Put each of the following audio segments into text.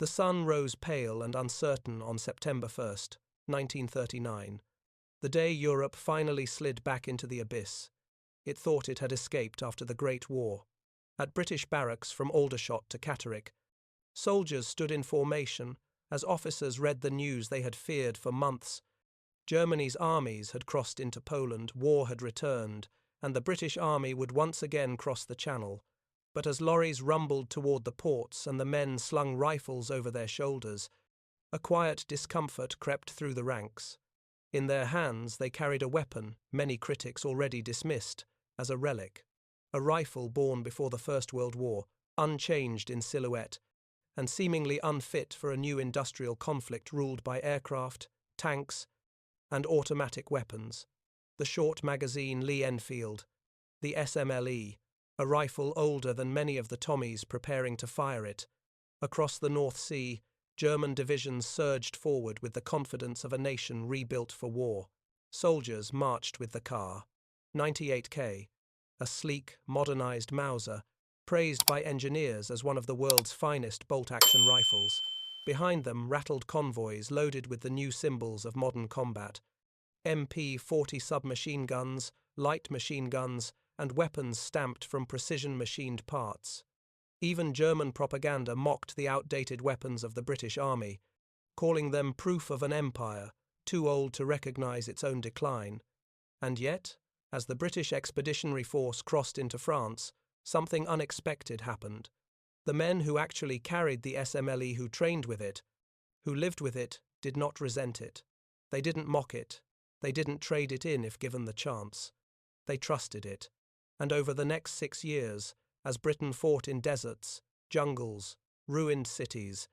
The sun rose pale and uncertain on September 1st, 1939, the day Europe finally slid back into the abyss. It thought it had escaped after the Great War. At British barracks from Aldershot to Catterick, soldiers stood in formation as officers read the news they had feared for months. Germany's armies had crossed into Poland, war had returned, and the British Army would once again cross the Channel. But as lorries rumbled toward the ports and the men slung rifles over their shoulders, a quiet discomfort crept through the ranks. In their hands they carried a weapon many critics already dismissed as a relic, a rifle born before the First World War, unchanged in silhouette, and seemingly unfit for a new industrial conflict ruled by aircraft, tanks, and automatic weapons. The short magazine Lee-Enfield, the SMLE, a rifle older than many of the Tommies preparing to fire it. Across the North Sea, German divisions surged forward with the confidence of a nation rebuilt for war. Soldiers marched with the car, 98K, a sleek, modernized Mauser, praised by engineers as one of the world's finest bolt-action rifles. Behind them rattled convoys loaded with the new symbols of modern combat: MP-40 submachine guns, light machine guns, and weapons stamped from precision-machined parts. Even German propaganda mocked the outdated weapons of the British Army, calling them proof of an empire too old to recognize its own decline. And yet, as the British Expeditionary Force crossed into France, something unexpected happened. The men who actually carried the SMLE, who trained with it, who lived with it, did not resent it. They didn't mock it. They didn't trade it in if given the chance. They trusted it. And over the next 6 years, as Britain fought in deserts, jungles, ruined cities,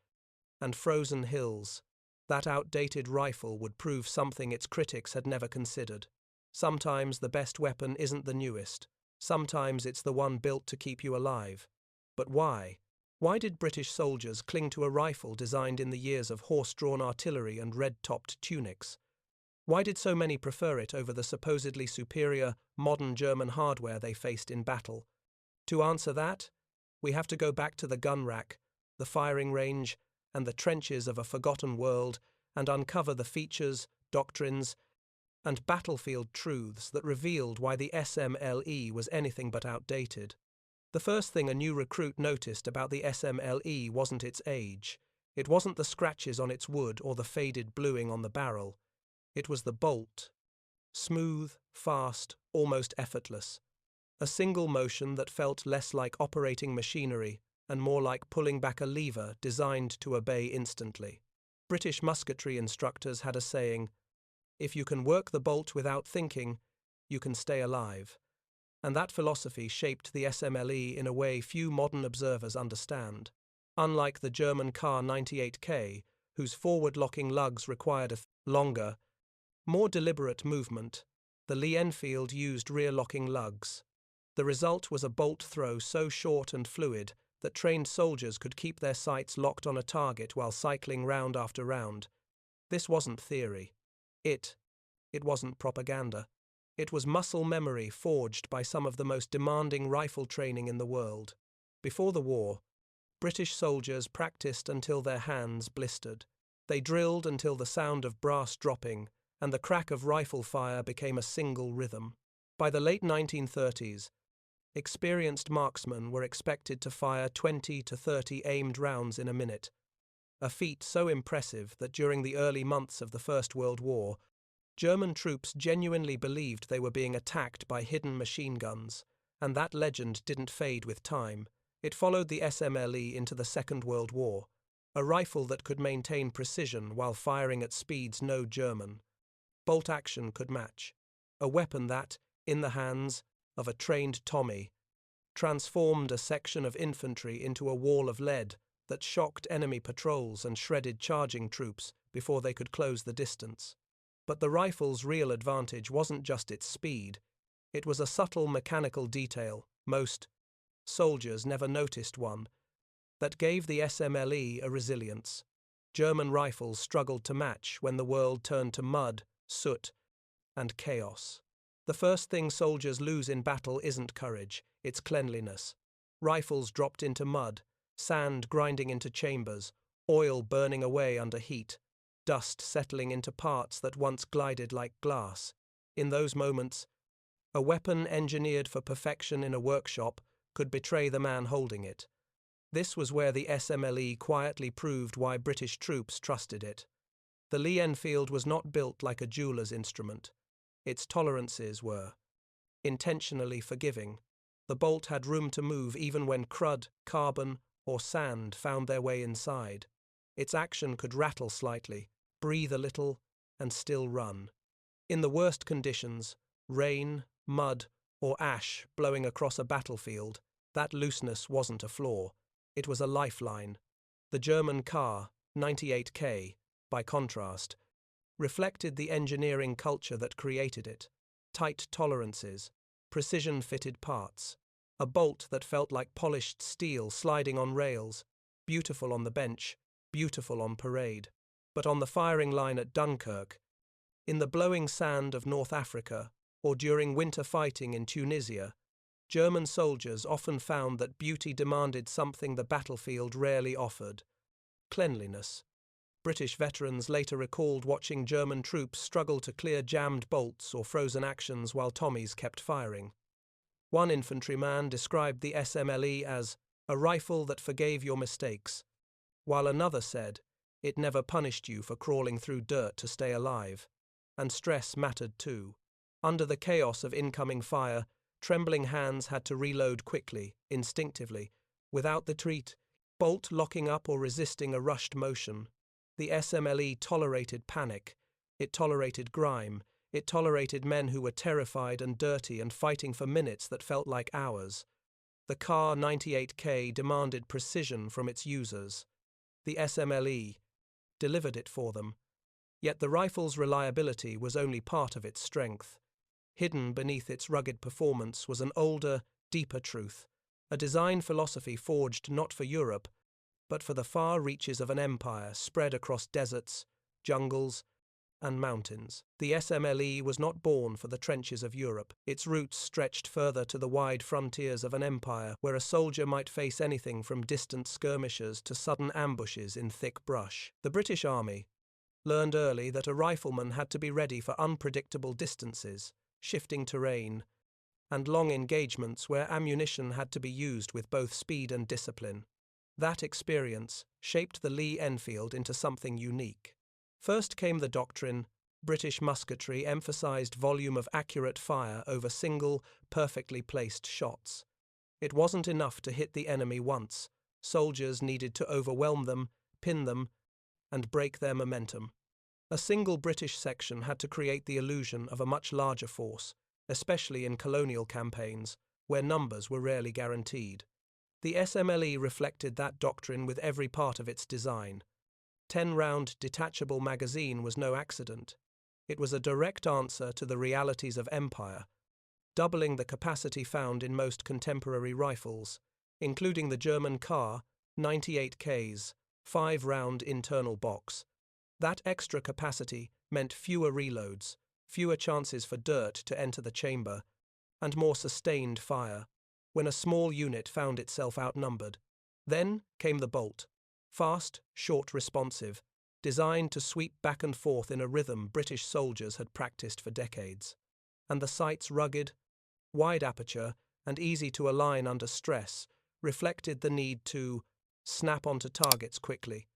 and frozen hills, that outdated rifle would prove something its critics had never considered. Sometimes the best weapon isn't the newest. Sometimes it's the one built to keep you alive. But why? Why did British soldiers cling to a rifle designed in the years of horse-drawn artillery and red-topped tunics? Why did so many prefer it over the supposedly superior, modern German hardware they faced in battle? To answer that, we have to go back to the gun rack, the firing range, and the trenches of a forgotten world and uncover the features, doctrines, and battlefield truths that revealed why the SMLE was anything but outdated. The first thing a new recruit noticed about the SMLE wasn't its age. It wasn't the scratches on its wood or the faded bluing on the barrel. It was the bolt. Smooth, fast, almost effortless. A single motion that felt less like operating machinery and more like pulling back a lever designed to obey instantly. British musketry instructors had a saying, "If you can work the bolt without thinking, you can stay alive." And that philosophy shaped the SMLE in a way few modern observers understand. Unlike the German Kar 98K, whose forward-locking lugs required a longer, more deliberate movement, the Lee-Enfield used rear-locking lugs. The result was a bolt throw so short and fluid that trained soldiers could keep their sights locked on a target while cycling round after round. This wasn't theory. It wasn't propaganda. It was muscle memory forged by some of the most demanding rifle training in the world. Before the war, British soldiers practiced until their hands blistered. They drilled until the sound of brass dropping and the crack of rifle fire became a single rhythm. By the late 1930s, experienced marksmen were expected to fire 20 to 30 aimed rounds in a minute, a feat so impressive that during the early months of the First World War, German troops genuinely believed they were being attacked by hidden machine guns, and that legend didn't fade with time. It followed the SMLE into the Second World War, a rifle that could maintain precision while firing at speeds no German bolt action could match, a weapon that, in the hands of a trained Tommy, transformed a section of infantry into a wall of lead that shocked enemy patrols and shredded charging troops before they could close the distance. But the rifle's real advantage wasn't just its speed. It was a subtle mechanical detail, most soldiers never noticed one, that gave the SMLE a resilience German rifles struggled to match when the world turned to mud, soot, and chaos. The first thing soldiers lose in battle isn't courage, it's cleanliness. Rifles dropped into mud, sand grinding into chambers, oil burning away under heat, dust settling into parts that once glided like glass. In those moments, a weapon engineered for perfection in a workshop could betray the man holding it. This was where the SMLE quietly proved why British troops trusted it. The Lee-Enfield was not built like a jeweler's instrument. Its tolerances were intentionally forgiving. The bolt had room to move even when crud, carbon, or sand found their way inside. Its action could rattle slightly, breathe a little, and still run. In the worst conditions, rain, mud, or ash blowing across a battlefield, that looseness wasn't a flaw. It was a lifeline. The German car, 98K, by contrast, reflected the engineering culture that created it. Tight tolerances, precision-fitted parts, a bolt that felt like polished steel sliding on rails, beautiful on the bench, beautiful on parade. But on the firing line at Dunkirk, in the blowing sand of North Africa, or during winter fighting in Tunisia, German soldiers often found that beauty demanded something the battlefield rarely offered: cleanliness. British veterans later recalled watching German troops struggle to clear jammed bolts or frozen actions while Tommies kept firing. One infantryman described the SMLE as a rifle that forgave your mistakes, while another said it never punished you for crawling through dirt to stay alive. And stress mattered too. Under the chaos of incoming fire, trembling hands had to reload quickly, instinctively, without the treat, bolt locking up or resisting a rushed motion. The SMLE tolerated panic. It tolerated grime. It tolerated men who were terrified and dirty and fighting for minutes that felt like hours. The Kar 98K demanded precision from its users. The SMLE delivered it for them. Yet the rifle's reliability was only part of its strength. Hidden beneath its rugged performance was an older, deeper truth, a design philosophy forged not for Europe, but for the far reaches of an empire spread across deserts, jungles, and mountains. The SMLE was not born for the trenches of Europe. Its roots stretched further to the wide frontiers of an empire where a soldier might face anything from distant skirmishers to sudden ambushes in thick brush. The British Army learned early that a rifleman had to be ready for unpredictable distances, shifting terrain, and long engagements where ammunition had to be used with both speed and discipline. That experience shaped the Lee-Enfield into something unique. First came the doctrine: British musketry emphasized volume of accurate fire over single, perfectly placed shots. It wasn't enough to hit the enemy once. Soldiers needed to overwhelm them, pin them, and break their momentum. A single British section had to create the illusion of a much larger force, especially in colonial campaigns, where numbers were rarely guaranteed. The SMLE reflected that doctrine with every part of its design. 10-round detachable magazine was no accident. It was a direct answer to the realities of empire, doubling the capacity found in most contemporary rifles, including the German Kar 98K's 5-round internal box. That extra capacity meant fewer reloads, fewer chances for dirt to enter the chamber, and more sustained fire when a small unit found itself outnumbered. Then came the bolt, fast, short, responsive, designed to sweep back and forth in a rhythm British soldiers had practiced for decades. And the sight's rugged, wide aperture, and easy to align under stress reflected the need to snap onto targets quickly,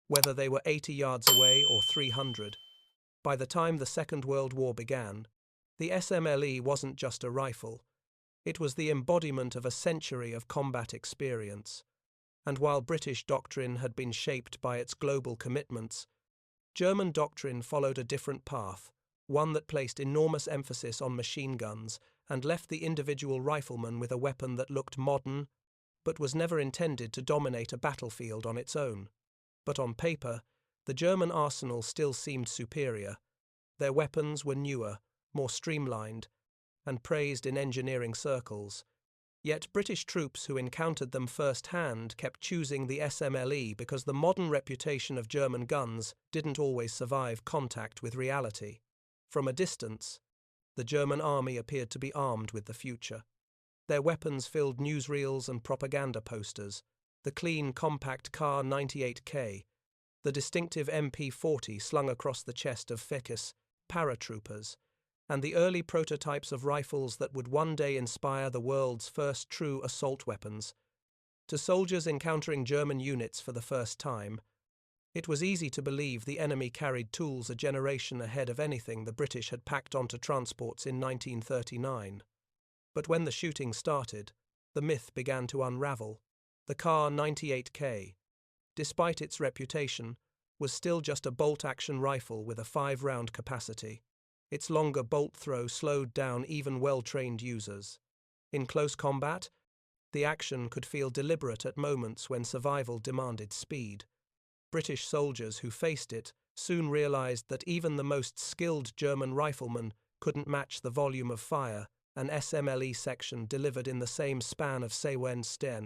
whether they were 80 yards away or 300. By the time the Second World War began, the SMLE wasn't just a rifle. It was the embodiment of a century of combat experience. And while British doctrine had been shaped by its global commitments, German doctrine followed a different path, one that placed enormous emphasis on machine guns and left the individual rifleman with a weapon that looked modern, but was never intended to dominate a battlefield on its own. But on paper, the German arsenal still seemed superior. Their weapons were newer, more streamlined, and praised in engineering circles. Yet British troops who encountered them firsthand kept choosing the SMLE because the modern reputation of German guns didn't always survive contact with reality. From a distance, the German army appeared to be armed with the future. Their weapons filled newsreels and propaganda posters. The clean, compact Kar 98K, the distinctive MP40 slung across the chest of Fekis paratroopers, and the early prototypes of rifles that would one day inspire the world's first true assault weapons. To soldiers encountering German units for the first time, it was easy to believe the enemy carried tools a generation ahead of anything the British had packed onto transports in 1939. But when the shooting started, the myth began to unravel. The Kar-98K, despite its reputation, was still just a bolt-action rifle with a 5-round capacity. Its longer bolt throw slowed down even well-trained users. In close combat, the action could feel deliberate at moments when survival demanded speed. British soldiers who faced it soon realized that even the most skilled German riflemen couldn't match the volume of fire an SMLE section delivered in the same span of seconds.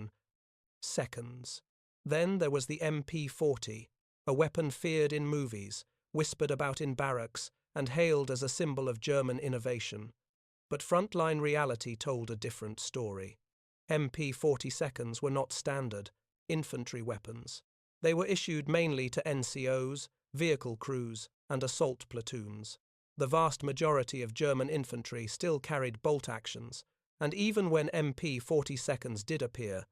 Then there was the MP40, a weapon feared in movies, whispered about in barracks, and hailed as a symbol of German innovation. But frontline reality told a different story. MP40 seconds were not standard infantry weapons. They were issued mainly to NCOs, vehicle crews, and assault platoons. The vast majority of German infantry still carried bolt actions, and even when MP40 seconds did appear,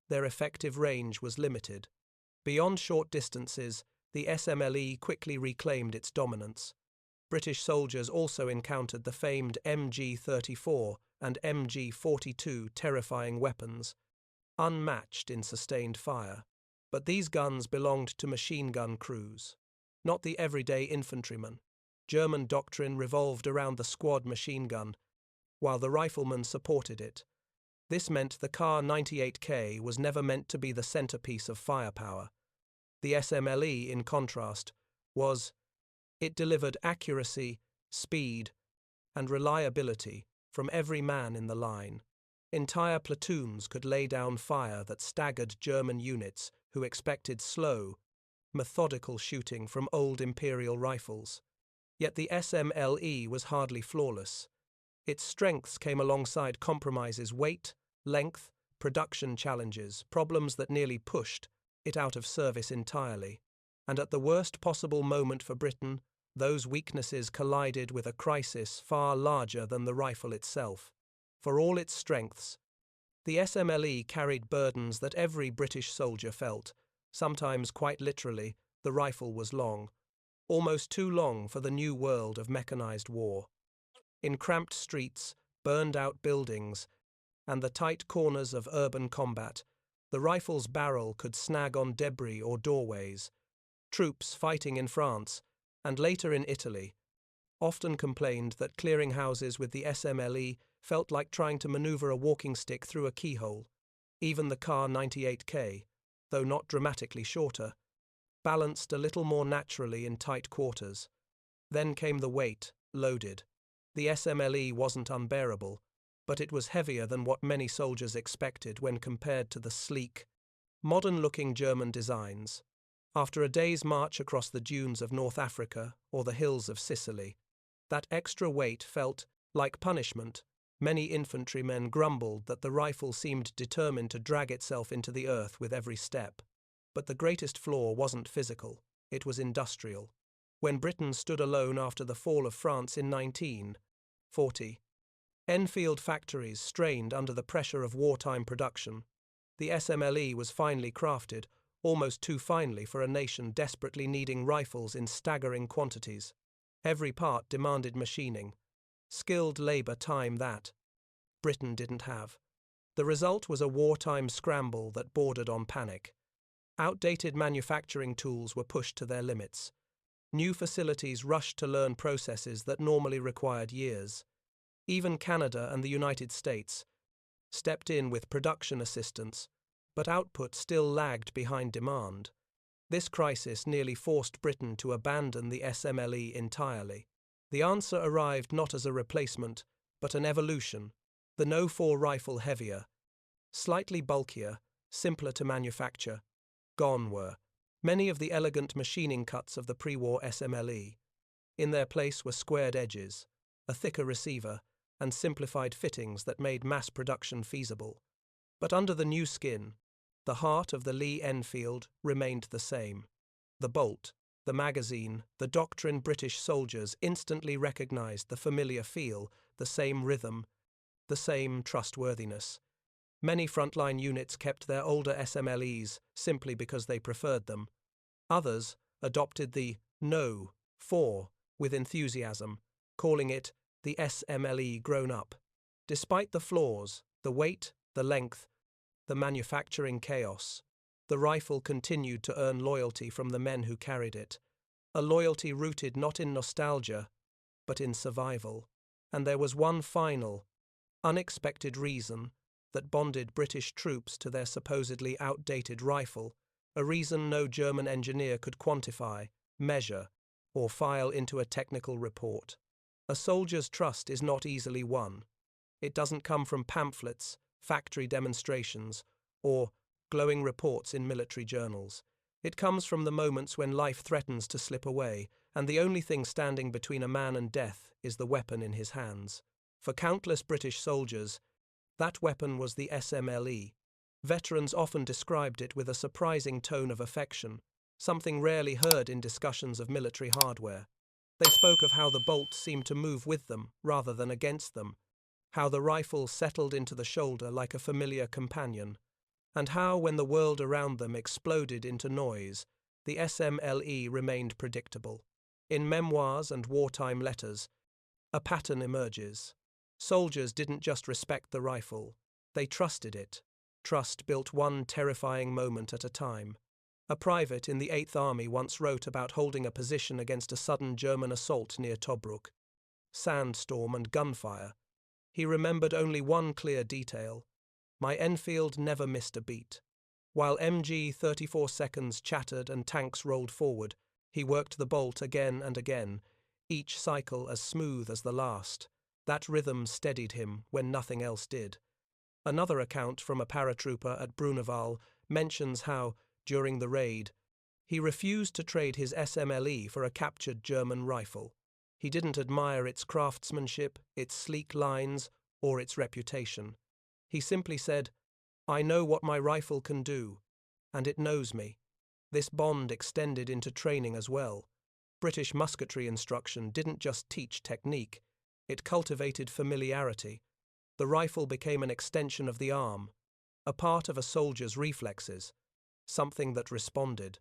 their effective range was limited. Beyond short distances, the SMLE quickly reclaimed its dominance. British soldiers also encountered the famed MG-34 and MG-42 terrifying weapons, unmatched in sustained fire. But these guns belonged to machine gun crews, not the everyday infantryman. German doctrine revolved around the squad machine gun, while the riflemen supported it. This meant the Kar-98K was never meant to be the centerpiece of firepower. The SMLE, in contrast, it delivered accuracy, speed, and reliability from every man in the line. Entire platoons could lay down fire that staggered German units who expected slow, methodical shooting from old imperial rifles. Yet the SMLE was hardly flawless. Its strengths came alongside compromises: weight, length, production challenges, problems that nearly pushed it out of service entirely. And at the worst possible moment for Britain, those weaknesses collided with a crisis far larger than the rifle itself. For all its strengths, the SMLE carried burdens that every British soldier felt. Sometimes, quite literally, the rifle was long, almost too long for the new world of mechanized war. In cramped streets, burned-out buildings, and the tight corners of urban combat, the rifle's barrel could snag on debris or doorways. Troops fighting in France, and later in Italy, often complained that clearing houses with the SMLE felt like trying to maneuver a walking stick through a keyhole. Even the Kar-98K, though not dramatically shorter, balanced a little more naturally in tight quarters. Then came the weight, loaded. The SMLE wasn't unbearable, but it was heavier than what many soldiers expected when compared to the sleek, modern-looking German designs. After a day's march across the dunes of North Africa or the hills of Sicily, that extra weight felt like punishment. Many infantrymen grumbled that the rifle seemed determined to drag itself into the earth with every step. But the greatest flaw wasn't physical, it was industrial. When Britain stood alone after the fall of France in 1940, Enfield factories strained under the pressure of wartime production. The SMLE was finely crafted, almost too finely for a nation desperately needing rifles in staggering quantities. Every part demanded machining, skilled labor time that Britain didn't have. The result was a wartime scramble that bordered on panic. Outdated manufacturing tools were pushed to their limits. New facilities rushed to learn processes that normally required years. Even Canada and the United States stepped in with production assistance, but output still lagged behind demand. This crisis nearly forced Britain to abandon the SMLE entirely. The answer arrived not as a replacement, but an evolution. The No-4 rifle, heavier, slightly bulkier, simpler to manufacture. Gone were many of the elegant machining cuts of the pre-war SMLE. In their place were squared edges, a thicker receiver, and simplified fittings that made mass production feasible. But under the new skin, the heart of the Lee-Enfield remained the same. The bolt, the magazine, the doctrine. British soldiers instantly recognized the familiar feel, the same rhythm, the same trustworthiness. Many frontline units kept their older SMLEs simply because they preferred them. Others adopted the No. 4 with enthusiasm, calling it the SMLE grown up. Despite the flaws, the weight, the length, the manufacturing chaos, the rifle continued to earn loyalty from the men who carried it, a loyalty rooted not in nostalgia, but in survival. And there was one final, unexpected reason that bonded British troops to their supposedly outdated rifle, a reason no German engineer could quantify, measure, or file into a technical report. A soldier's trust is not easily won. It doesn't come from pamphlets, factory demonstrations, or glowing reports in military journals. It comes from the moments when life threatens to slip away, and the only thing standing between a man and death is the weapon in his hands. For countless British soldiers, that weapon was the SMLE. Veterans often described it with a surprising tone of affection, something rarely heard in discussions of military hardware. They spoke of how the bolt seemed to move with them rather than against them, how the rifle settled into the shoulder like a familiar companion, and how, when the world around them exploded into noise, the SMLE remained predictable. In memoirs and wartime letters, a pattern emerges. Soldiers didn't just respect the rifle, they trusted it. Trust built one terrifying moment at a time. A private in the 8th Army once wrote about holding a position against a sudden German assault near Tobruk. Sandstorm and gunfire. He remembered only one clear detail. My Enfield never missed a beat. While MG 34 seconds chattered and tanks rolled forward, he worked the bolt again and again, each cycle as smooth as the last. That rhythm steadied him when nothing else did. Another account from a paratrooper at Bruneval mentions how, during the raid, he refused to trade his SMLE for a captured German rifle. He didn't admire its craftsmanship, its sleek lines, or its reputation. He simply said, "I know what my rifle can do, and it knows me." This bond extended into training as well. British musketry instruction didn't just teach technique, it cultivated familiarity. The rifle became an extension of the arm, a part of a soldier's reflexes, something that responded,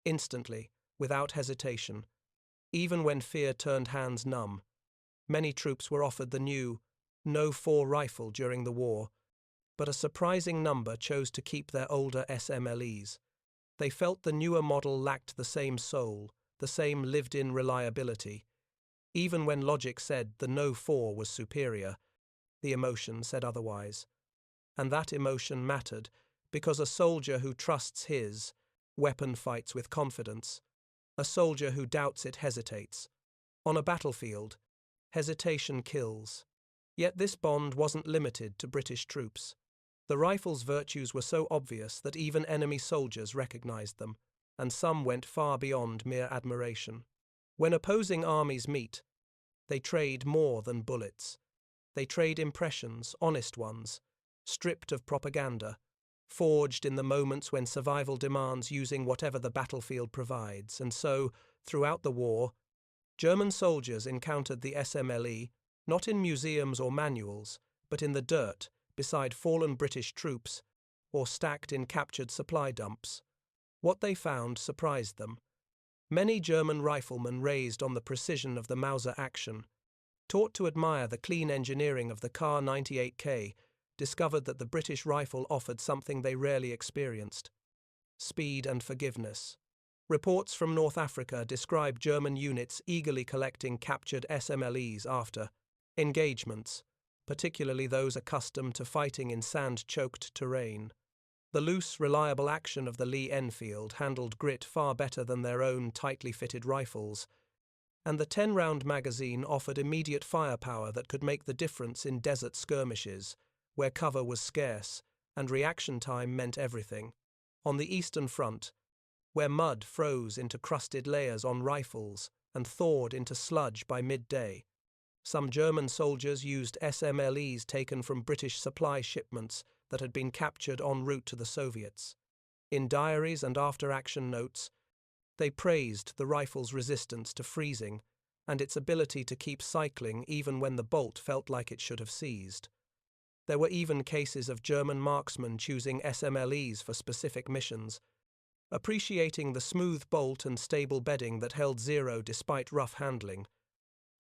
instantly, without hesitation. Even when fear turned hands numb, many troops were offered the new No. 4 rifle during the war, but a surprising number chose to keep their older SMLEs. They felt the newer model lacked the same soul, the same lived-in reliability. Even when logic said the No. 4 was superior, the emotion said otherwise. And that emotion mattered, because a soldier who trusts his weapon fights with confidence. A soldier who doubts it hesitates. On a battlefield, hesitation kills. Yet this bond wasn't limited to British troops. The rifle's virtues were so obvious that even enemy soldiers recognized them, and some went far beyond mere admiration. When opposing armies meet, they trade more than bullets. They trade impressions, honest ones, stripped of propaganda, forged in the moments when survival demands using whatever the battlefield provides. And so, throughout the war, German soldiers encountered the SMLE not in museums or manuals, but in the dirt, beside fallen British troops, or stacked in captured supply dumps. What they found surprised them. Many German riflemen raised on the precision of the Mauser action, taught to admire the clean engineering of the Kar-98K, discovered that the British rifle offered something they rarely experienced: speed and forgiveness. Reports from North Africa describe German units eagerly collecting captured SMLEs after engagements, particularly those accustomed to fighting in sand-choked terrain. The loose, reliable action of the Lee-Enfield handled grit far better than their own tightly fitted rifles, and the 10-round magazine offered immediate firepower that could make the difference in desert skirmishes, where cover was scarce and reaction time meant everything. On the Eastern Front, where mud froze into crusted layers on rifles and thawed into sludge by midday, some German soldiers used SMLEs taken from British supply shipments that had been captured en route to the Soviets. In diaries and after-action notes, They praised the rifle's resistance to freezing and its ability to keep cycling even when the bolt felt like it should have seized. There were even cases of German marksmen choosing SMLEs for specific missions, appreciating the smooth bolt and stable bedding that held zero despite rough handling.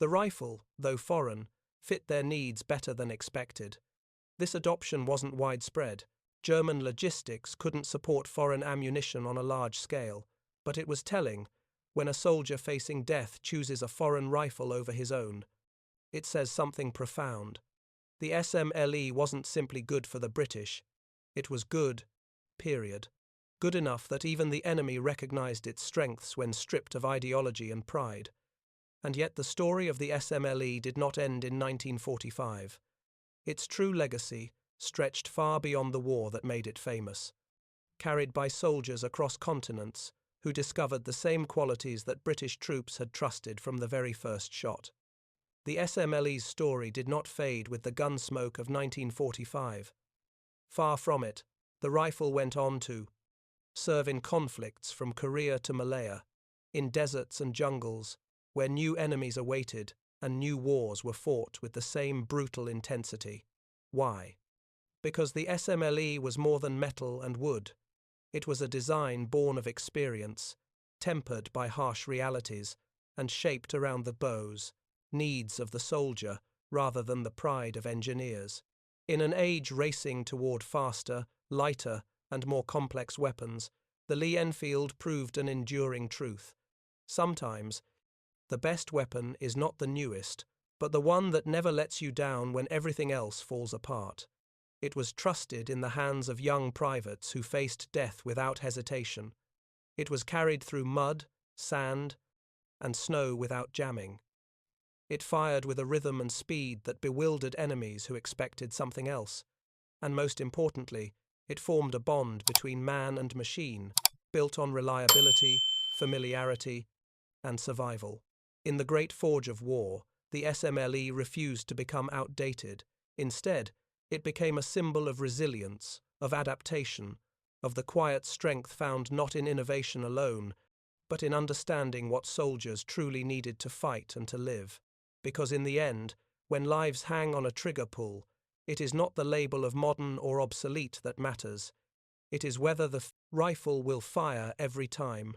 The rifle, though foreign, fit their needs better than expected. This adoption wasn't widespread. German logistics couldn't support foreign ammunition on a large scale, but it was telling when a soldier facing death chooses a foreign rifle over his own. It says something profound. The SMLE wasn't simply good for the British. It was good, period. Good enough that even the enemy recognized its strengths when stripped of ideology and pride. And yet the story of the SMLE did not end in 1945. Its true legacy stretched far beyond the war that made it famous. Carried by soldiers across continents who discovered the same qualities that British troops had trusted from the very first shot. The SMLE's story did not fade with the gun smoke of 1945. Far from it, the rifle went on to serve in conflicts from Korea to Malaya, in deserts and jungles, where new enemies awaited and new wars were fought with the same brutal intensity. Why? Because the SMLE was more than metal and wood. It was a design born of experience, tempered by harsh realities, and shaped around the bows, needs of the soldier rather than the pride of engineers. In an age racing toward faster, lighter, and more complex weapons, the Lee-Enfield proved an enduring truth. Sometimes, the best weapon is not the newest, but the one that never lets you down when everything else falls apart. It was trusted in the hands of young privates who faced death without hesitation. It was carried through mud, sand, and snow without jamming. It fired with a rhythm and speed that bewildered enemies who expected something else. And most importantly, it formed a bond between man and machine, built on reliability, familiarity, and survival. In the great forge of war, the SMLE refused to become outdated. Instead, it became a symbol of resilience, of adaptation, of the quiet strength found not in innovation alone, but in understanding what soldiers truly needed to fight and to live. Because in the end, when lives hang on a trigger pull, it is not the label of modern or obsolete that matters. It is whether the rifle will fire every time.